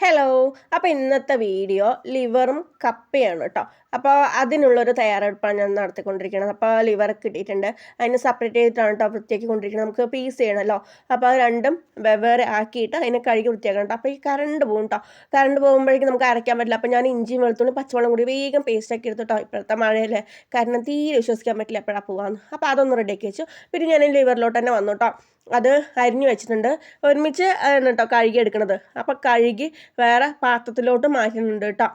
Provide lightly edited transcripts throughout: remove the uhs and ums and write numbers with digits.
Hello. അപ്പോൾ ഇന്നത്തെ video ലിവറും കപ്പയാണ് കേട്ടോ. അപ്പോൾ അതിനുള്ളൊരു തയ്യാറെടുപ്പാണ് ഞാൻ നടത്തിക്കൊണ്ടിരിക്കുന്നത്. അപ്പോൾ ലിവർ കിട്ടിയിട്ടുണ്ട്, അതിന് സെപ്പറേറ്റ് ചെയ്തിട്ടാണ് കേട്ടോ വൃത്തിയാക്കി കൊണ്ടിരിക്കുന്നത്. നമുക്ക് പീസ് ചെയ്യണമല്ലോ. അപ്പോൾ അത് രണ്ടും വെവ്വേറെ ആക്കിയിട്ട് അതിനെ കഴുകി വൃത്തിയാക്കണം കേട്ടോ. അപ്പോൾ ഈ കറണ്ട് പോകും കേട്ടോ. കറണ്ട് പോകുമ്പോഴേക്കും നമുക്ക് അരയ്ക്കാൻ പറ്റില്ല. അപ്പോൾ ഞാൻ ഇഞ്ചിയും വെളുത്തുള്ളി പച്ചവെള്ളം കൂടി വേഗം പേസ്റ്റാക്കി എടുത്തിട്ടോ. ഇപ്പോഴത്തെ മഴയല്ലേ, കാരണം തീരെ വിശ്വസിക്കാൻ പറ്റില്ല എപ്പോഴാണ് പോകാമെന്ന്. അപ്പോൾ അതൊന്ന് റെഡിയാക്കി വെച്ചു. പിന്നെ ഞാൻ ലിവറിലോട്ട് തന്നെ വന്നു കേട്ടോ. അത് അരിഞ്ഞു വെച്ചിട്ടുണ്ട്, ഒരുമിച്ച് കേട്ടോ കഴുകി എടുക്കണത്. അപ്പോൾ കഴുകി വേറെ പാത്രത്തിലോട്ട് മാറ്റുന്നുണ്ട് കേട്ടോ.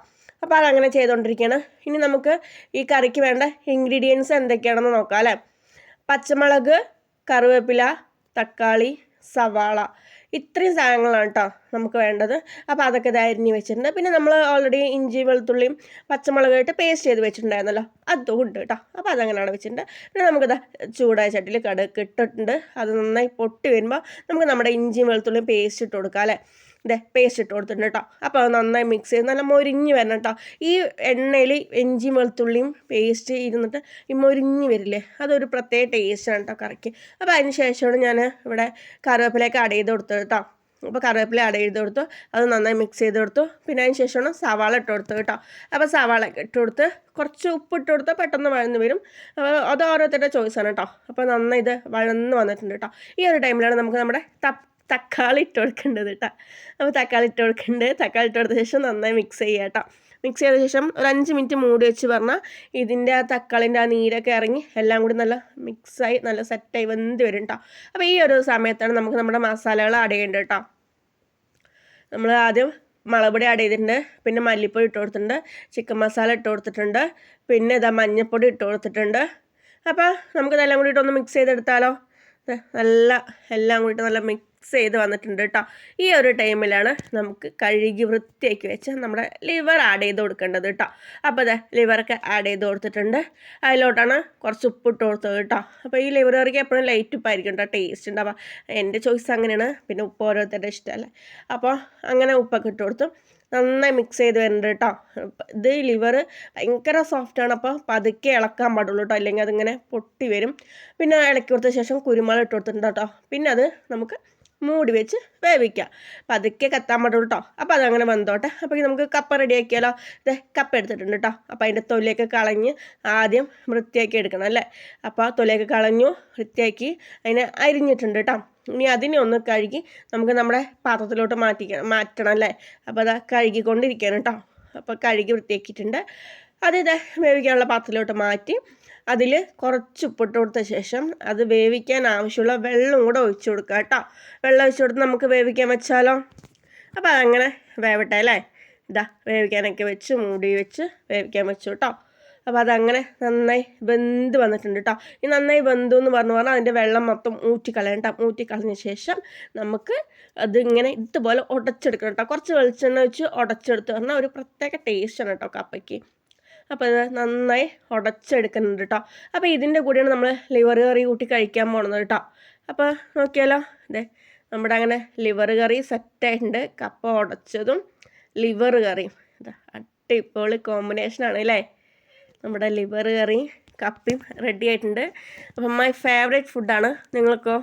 അപ്പോൾ അതങ്ങനെ ചെയ്തുകൊണ്ടിരിക്കുകയാണ്. ഇനി നമുക്ക് ഈ കറിക്ക് വേണ്ട ഇൻഗ്രീഡിയൻസ് എന്തൊക്കെയാണെന്ന് നോക്കാം അല്ലേ. പച്ചമുളക്, കറിവേപ്പില, തക്കാളി, സവാള, ഇത്രയും സാധനങ്ങളാണ് കേട്ടോ നമുക്ക് വേണ്ടത്. അപ്പോൾ അതൊക്കെ അരിഞ്ഞ് വെച്ചിട്ടുണ്ട്. പിന്നെ നമ്മൾ ഓൾറെഡി ഇഞ്ചി വെളുത്തുള്ളിയും പച്ചമുളകായിട്ട് പേസ്റ്റ് ചെയ്ത് വെച്ചിട്ടുണ്ടായിരുന്നല്ലോ, അതും ഉണ്ട് കേട്ടോ. അപ്പോൾ അതങ്ങനെയാണ് വെച്ചിട്ടുണ്ട്. പിന്നെ നമുക്കിത് ചൂടായ ചട്ടിയിൽ കടുക് ഇട്ടിട്ടുണ്ട്. അത് നന്നായി പൊട്ടി വരുമ്പോൾ നമുക്ക് നമ്മുടെ ഇഞ്ചിയും വെളുത്തുള്ളിയും പേസ്റ്റ് ഇട്ട് കൊടുക്കാം അല്ലേ. ഇതേ പേസ്റ്റ് ഇട്ട് കൊടുത്തിട്ടുണ്ട് കേട്ടോ. അപ്പോൾ അത് നന്നായി മിക്സ് ചെയ്ത് നല്ല മൊരിഞ്ഞ് വരണം കേട്ടോ. ഈ എണ്ണയിൽ ഇഞ്ചിയും വെളുത്തുള്ളിയും പേസ്റ്റ് ഇരുന്നിട്ട് ഈ മൊരിഞ്ഞ് വരില്ലേ, അതൊരു പ്രത്യേക ടേസ്റ്റാണ് കേട്ടോ കറിക്ക്. അപ്പോൾ അതിന് ശേഷമാണ് ഞാൻ ഇവിടെ കറിവേപ്പിലേക്ക് ആഡ് ചെയ്ത് കൊടുത്തത് കേട്ടോ. അപ്പോൾ കറിവേപ്പില ആഡ് ചെയ്ത് കൊടുത്തു, അത് നന്നായി മിക്സ് ചെയ്ത് കൊടുത്തു. പിന്നെ അതിന് ശേഷമാണ് സവാള ഇട്ട് കൊടുത്തത് കേട്ടോ. അപ്പോൾ സവാള ഇട്ട് കൊടുത്ത് കുറച്ച് ഉപ്പ് ഇട്ട് കൊടുത്താൽ പെട്ടെന്ന് വഴന്ന് വരും. അത് ഓരോരുത്തരുടെ ചോയ്സാണ് കേട്ടോ. അപ്പോൾ നന്നായി ഇത് വഴന്ന് വന്നിട്ടുണ്ട് കേട്ടോ. ഈ ഒരു ടൈമിലാണ് നമുക്ക് നമ്മുടെ തക്കാളി ഇട്ട് കൊടുക്കേണ്ടത് കേട്ടോ. അപ്പോൾ തക്കാളി ഇട്ട് കൊടുക്കേണ്ടത്, തക്കാളി ഇട്ട് കൊടുത്ത ശേഷം നന്നായി മിക്സ് ചെയ്യുക കേട്ടോ. മിക്സ് ചെയ്ത ശേഷം ഒരു 5 മിനിറ്റ് മൂടി വെച്ച് പറഞ്ഞാൽ ഇതിൻ്റെ ആ തക്കാളിൻ്റെ ആ നീരൊക്കെ ഇറങ്ങി എല്ലാം കൂടി നല്ല മിക്സായി നല്ല സെറ്റായി വെന്ത് വരും കേട്ടോ. അപ്പോൾ ഈ ഒരു സമയത്താണ് നമുക്ക് നമ്മുടെ മസാലകൾ ആഡ് ചെയ്യേണ്ടത് കേട്ടോ. നമ്മൾ ആദ്യം മുളക് പൊടി ആഡ് ചെയ്തിട്ടുണ്ട്, പിന്നെ മല്ലിപ്പൊടി ഇട്ട് കൊടുത്തിട്ടുണ്ട്, ചിക്കൻ മസാല ഇട്ട് കൊടുത്തിട്ടുണ്ട്, പിന്നെ ഇതാ മഞ്ഞൾപ്പൊടി ഇട്ട് കൊടുത്തിട്ടുണ്ട്. അപ്പോൾ നമുക്കിതെല്ലാം കൂടിയിട്ടൊന്ന് മിക്സ് ചെയ്തെടുത്താലോ. നല്ല എല്ലാം കൂടിയിട്ട് നല്ല മിക്സ് ചെയ്ത് വന്നിട്ടുണ്ട് കേട്ടോ. ഈ ഒരു ടൈമിലാണ് നമുക്ക് കഴുകി വൃത്തിയാക്കി വെച്ച് നമ്മുടെ ലിവർ ആഡ് ചെയ്ത് കൊടുക്കേണ്ടത് കേട്ടോ. അപ്പോൾ അതെ ലിവറൊക്കെ ആഡ് ചെയ്ത് കൊടുത്തിട്ടുണ്ട്. അതിലോട്ടാണ് കുറച്ച് ഉപ്പിട്ട് കൊടുത്തത് കേട്ടോ. അപ്പോൾ ഈ ലിവർ കറിക്ക് എപ്പോഴും ലൈറ്റ് ഉപ്പായിരിക്കും കേട്ടോ ടേസ്റ്റ് ഉണ്ടാവുക. എൻ്റെ ചോയ്സ് അങ്ങനെയാണ്, പിന്നെ ഉപ്പ് ഓരോരുത്തരുടെ ഇഷ്ടമല്ലേ. അപ്പോൾ അങ്ങനെ ഉപ്പൊക്കെ ഇട്ട് കൊടുത്തു നന്നായി മിക്സ് ചെയ്ത് വരുന്നുണ്ട് കേട്ടോ. ഇത് ലിവർ ഭയങ്കര സോഫ്റ്റാണ്, അപ്പോൾ പതുക്കെ ഇളക്കാൻ പാടുള്ളൂ കേട്ടോ, അല്ലെങ്കിൽ അതിങ്ങനെ പൊട്ടി വരും. പിന്നെ ഇളക്കി കൊടുത്ത ശേഷം കുരുമുളക് ഇട്ട് കൊടുത്തിട്ടുണ്ട് കേട്ടോ. പിന്നെ അത് നമുക്ക് മൂടി വെച്ച് വേവിക്കാം, പതുക്കെ കത്താൻ പാടുള്ളൂ കേട്ടോ. അപ്പോൾ അതങ്ങനെ വന്നോട്ടെ. അപ്പോൾ നമുക്ക് കപ്പ റെഡിയാക്കിയാലോ. ഇത് കപ്പ എടുത്തിട്ടുണ്ട് കേട്ടോ. അപ്പോൾ അതിൻ്റെ തൊലിയൊക്കെ കളഞ്ഞ് ആദ്യം വൃത്തിയാക്കി എടുക്കണം അല്ലേ. അപ്പോൾ തൊലിയൊക്കെ കളഞ്ഞു വൃത്തിയാക്കി അതിനെ അരിഞ്ഞിട്ടുണ്ട് കേട്ടോ. ഇനി അതിനെ ഒന്ന് കഴുകി നമുക്ക് നമ്മുടെ പാത്രത്തിലോട്ട് മാറ്റണം അല്ലേ. അപ്പോൾ അത് കഴുകിക്കൊണ്ടിരിക്കുകയാണ് കേട്ടോ. അപ്പോൾ കഴുകി വൃത്തിയാക്കിയിട്ടുണ്ട്. അത് വേവിക്കാനുള്ള പാത്രത്തിലോട്ട് മാറ്റി അതിൽ കുറച്ച് ഉപ്പിട്ട് കൊടുത്ത ശേഷം അത് വേവിക്കാൻ ആവശ്യമുള്ള വെള്ളം കൂടെ ഒഴിച്ചു കൊടുക്കുക കേട്ടോ. വെള്ളം ഒഴിച്ചു കൊടുത്ത് നമുക്ക് വേവിക്കാൻ വെച്ചാലോ. അപ്പോൾ അതങ്ങനെ വേവട്ടെ അല്ലേ. വേവിക്കാനൊക്കെ വെച്ച് മൂടി വെച്ച് വേവിക്കാൻ വെച്ചു കേട്ടോ. അപ്പോൾ അതങ്ങനെ നന്നായി വെന്ത് വന്നിട്ടുണ്ട് കേട്ടോ. ഈ നന്നായി വെന്തു എന്ന് പറഞ്ഞാൽ അതിൻ്റെ വെള്ളം മൊത്തം ഊറ്റിക്കളയണം കേട്ടോ. ഊറ്റിക്കളഞ്ഞ ശേഷം നമുക്ക് അതിങ്ങനെ ഇതുപോലെ ഉടച്ചെടുക്കണം കേട്ടോ. കുറച്ച് വെളിച്ചെണ്ണ വെച്ച് ഉടച്ചെടുത്ത് പറഞ്ഞാൽ ഒരു പ്രത്യേക ടേസ്റ്റാണ് കേട്ടോ കപ്പയ്ക്ക്. അപ്പോൾ ഇത് നന്നായി ഉടച്ചെടുക്കുന്നുണ്ട് കേട്ടോ. അപ്പോൾ ഇതിൻ്റെ കൂടെയാണ് നമ്മൾ ലിവർ കറി കൂട്ടി കഴിക്കാൻ പോകുന്നത് കേട്ടോ. അപ്പോൾ നോക്കിയാലോ, നമ്മുടെ അങ്ങനെ ലിവർ കറി സെറ്റായിട്ടുണ്ട്. കപ്പ ഉടച്ചതും ലിവർ കറിയും അടിപൊളി കോമ്പിനേഷനാണ് അല്ലേ. നമ്മുടെ ലിവർ കറി കപ്പയും റെഡി ആയിട്ടുണ്ട്. അപ്പം മൈ ഫേവറേറ്റ് ഫുഡാണ്. നിങ്ങൾക്കോ?